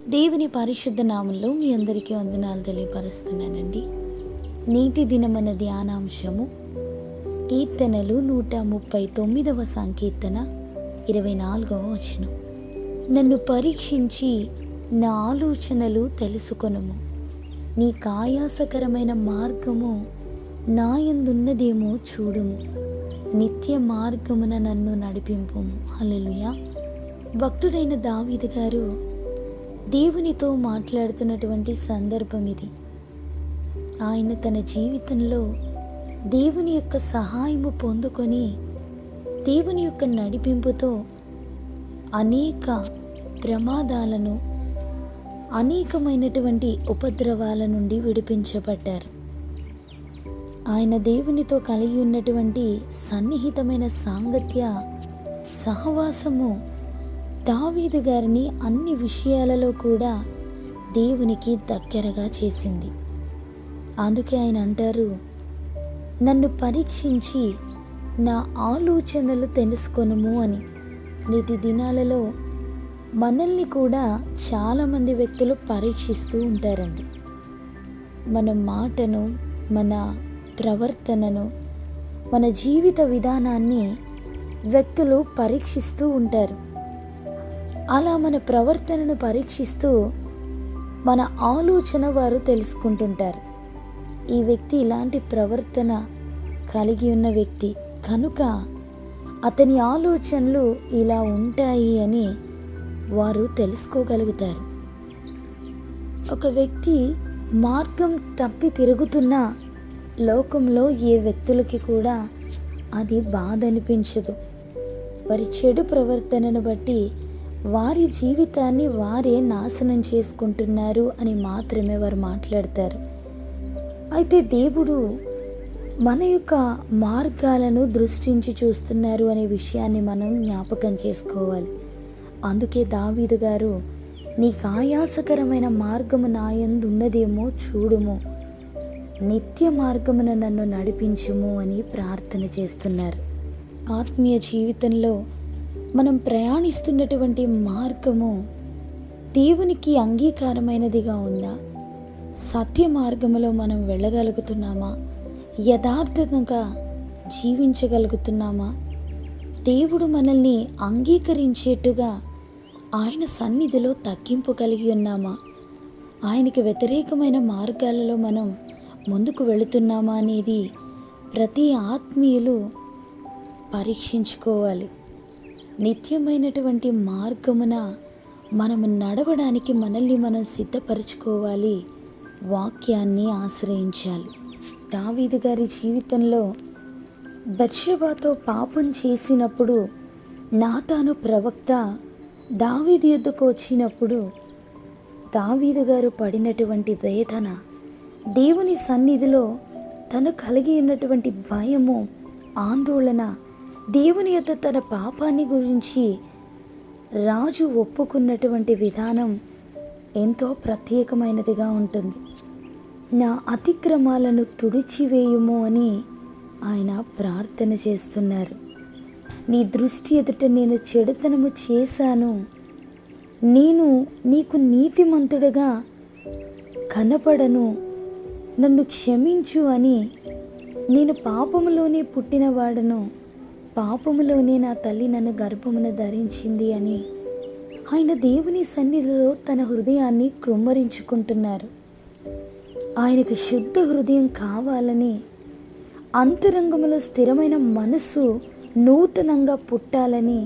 దేవుని పరిశుద్ధ నామంలో మీ అందరికీ వందనాలు తెలియపరుస్తున్నానండి. నీటి దినమన ధ్యానాంశము కీర్తనలు 139వ సంకీర్తన 24వ వచనం. నన్ను పరీక్షించి నా ఆలోచనలు తెలుసుకొనుము, నీ ఆయాసకరమైన మార్గము నా యందున్నదేమో చూడుము, నిత్య మార్గమున నన్ను నడిపింపుము. హల్లెలూయా. భక్తుడైన దావీదు గారు దేవునితో మాట్లాడుతున్నటువంటి సందర్భం ఇది. ఆయన తన జీవితంలో దేవుని యొక్క సహాయము పొందుకొని దేవుని యొక్క నడిపింపుతో అనేక ప్రమాదాలను, అనేకమైనటువంటి ఉపద్రవాల నుండి విడిపించబడ్డారు. ఆయన దేవునితో కలిగి ఉన్నటువంటి సన్నిహితమైన సాంగత్య సహవాసము దావీదు గారిని అన్ని విషయాలలో కూడా దేవునికి దగ్గరగా చేసింది. అందుకే ఆయన అంటారు, నన్ను పరీక్షించి నా ఆలోచనలు తెలుసుకొనుము అని. నేటి దినాలలో మనల్ని కూడా చాలామంది వ్యక్తులు పరీక్షిస్తూ ఉంటారండి. మన మాటను, మన ప్రవర్తనను, మన జీవిత విధానాన్ని వ్యక్తులు పరీక్షిస్తూ ఉంటారు. అలా మన ప్రవర్తనను పరీక్షిస్తూ మన ఆలోచన వారు తెలుసుకుంటుంటారు. ఈ వ్యక్తి ఇలాంటి ప్రవర్తన కలిగి ఉన్న వ్యక్తి కనుక అతని ఆలోచనలు ఇలా ఉంటాయి అని వారు తెలుసుకోగలుగుతారు. ఒక వ్యక్తి మార్గం తప్పి తిరుగుతున్న లోకంలో ఏ వ్యక్తులకి కూడా అది బాధ అనిపించదు. వారి చెడు ప్రవర్తనను బట్టి వారి జీవితాన్ని వారే నాశనం చేసుకుంటున్నారు అని మాత్రమే వారు మాట్లాడతారు. అయితే దేవుడు మన యొక్క మార్గాలను దృష్టించి చూస్తున్నారు అనే విషయాన్ని మనం జ్ఞాపకం చేసుకోవాలి. అందుకే దావీదు గారు, నీకు ఆయాసకరమైన మార్గము నా యందు ఉన్నదేమో చూడుము, నిత్య మార్గమున నన్ను నడిపించుము అని ప్రార్థన చేస్తున్నారు. ఆత్మీయ జీవితంలో మనం ప్రయాణిస్తున్నటువంటి మార్గము దేవునికి అంగీకారమైనదిగా ఉందా? సత్య మార్గములో మనం వెళ్ళగలుగుతున్నామా? యథార్థంగా జీవించగలుగుతున్నామా? దేవుడు మనల్ని అంగీకరించేట్టుగా ఆయన సన్నిధిలో తగ్గింపు కలిగి ఉన్నామా? ఆయనకి వ్యతిరేకమైన మార్గాలలో మనం ముందుకు వెళుతున్నామా అనేది ప్రతి ఆత్మీయులు పరీక్షించుకోవాలి. నిత్యమైనటువంటి మార్గమున మనము నడవడానికి మనల్ని మనం సిద్ధపరచుకోవాలి, వాక్యాన్ని ఆశ్రయించాలి. దావీదు గారి జీవితంలో బత్షెబాతో పాపం చేసినప్పుడు నాతాను ప్రవక్త దావీదు యొద్దకు వచ్చినప్పుడు దావీదు గారు పడినటువంటి వేదన, దేవుని సన్నిధిలో తను కలిగి ఉన్నటువంటి భయము, ఆందోళన, దేవుని యొద్ద తన పాపాన్ని గురించి రాజు ఒప్పుకున్నటువంటి విధానం ఎంతో ప్రత్యేకమైనదిగా ఉంటుంది. నా అతిక్రమాలను తుడిచివేయుము అని ఆయన ప్రార్థన చేస్తున్నారు. నీ దృష్టి ఎదుట నేను చెడుతనము చేశాను, నేను నీకు నీతిమంతుడుగా కనపడను, నన్ను క్షమించు అని, నేను పాపములోనే పుట్టినవాడను, పాపములోనే నా తల్లి నన్ను గర్భమున ధరించింది అని ఆయన దేవుని సన్నిధిలో తన హృదయాన్ని కృమ్మరించుకుంటున్నారు. ఆయనకు శుద్ధ హృదయం కావాలని, అంతరంగములో స్థిరమైన మనసు నూతనంగా పుట్టాలని,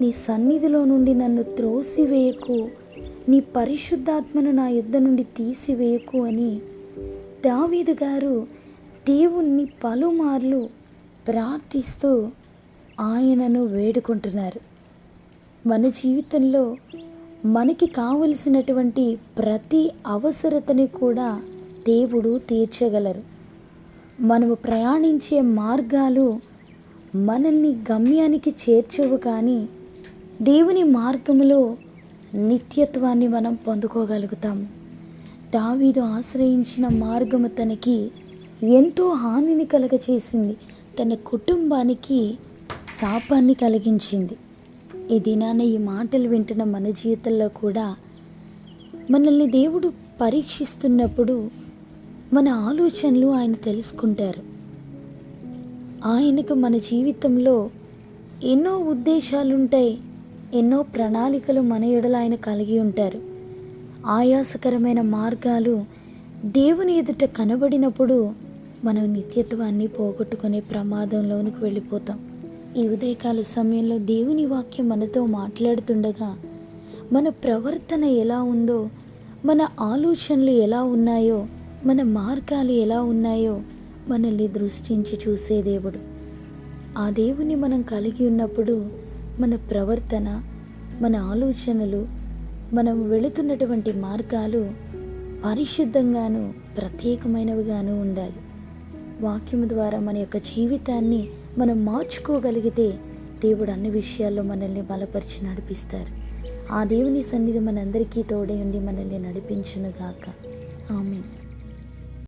నీ సన్నిధిలో నుండి నన్ను త్రోసివేయకు, నీ పరిశుద్ధాత్మను నా యొద్ద నుండి తీసివేయకు అని దావీదు గారు దేవుణ్ణి పలుమార్లు ప్రార్థిస్తూ ఆయనను వేడుకుంటున్నారు. మన జీవితంలో మనకి కావలసినటువంటి ప్రతి అవసరతని కూడా దేవుడు తీర్చగలరు. మనము ప్రయాణించే మార్గాలు మనల్ని గమ్యానికి చేర్చవు, కానీ దేవుని మార్గములో నిత్యత్వాన్ని మనం పొందుకోగలుగుతాము. దావీదు ఆశ్రయించిన మార్గము తనకి ఎంతో హానిని కలగచేసింది, తన కుటుంబానికి శాపాన్ని కలిగించింది. ఈ దినాన ఈ మాటలు వింటున్న మన జీవితంలో కూడా మనల్ని దేవుడు పరీక్షిస్తున్నప్పుడు మన ఆలోచనలు ఆయన తెలుసుకుంటారు. ఆయనకు మన జీవితంలో ఎన్నో ఉద్దేశాలుంటాయి, ఎన్నో ప్రణాళికలు మన ఎడల ఆయన కలిగి ఉంటారు. ఆయాసకరమైన మార్గాలు దేవుని ఎదుట కనబడినప్పుడు మనం నిత్యత్వాన్ని పోగొట్టుకునే ప్రమాదంలోనికి వెళ్ళిపోతాం. ఈ ఉదయకాల సమయంలో దేవుని వాక్యం మనతో మాట్లాడుతుండగా మన ప్రవర్తన ఎలా ఉందో, మన ఆలోచనలు ఎలా ఉన్నాయో, మన మార్గాలు ఎలా ఉన్నాయో మనల్ని దృష్టించి చూసే దేవుడు. ఆ దేవుని మనం కలిగి ఉన్నప్పుడు మన ప్రవర్తన, మన ఆలోచనలు, మనం వెళుతున్నటువంటి మార్గాలు పరిశుద్ధంగాను ప్రత్యేకమైనవిగాను ఉండాలి. వాక్యము ద్వారా మన యొక్క జీవితాన్ని మనం మార్చుకోగలిగితే దేవుడు అన్ని విషయాల్లో మనల్ని బలపరిచి నడిపిస్తారు. ఆ దేవుని సన్నిధి మనందరికీ తోడై ఉండి మనల్ని నడిపించునుగాక.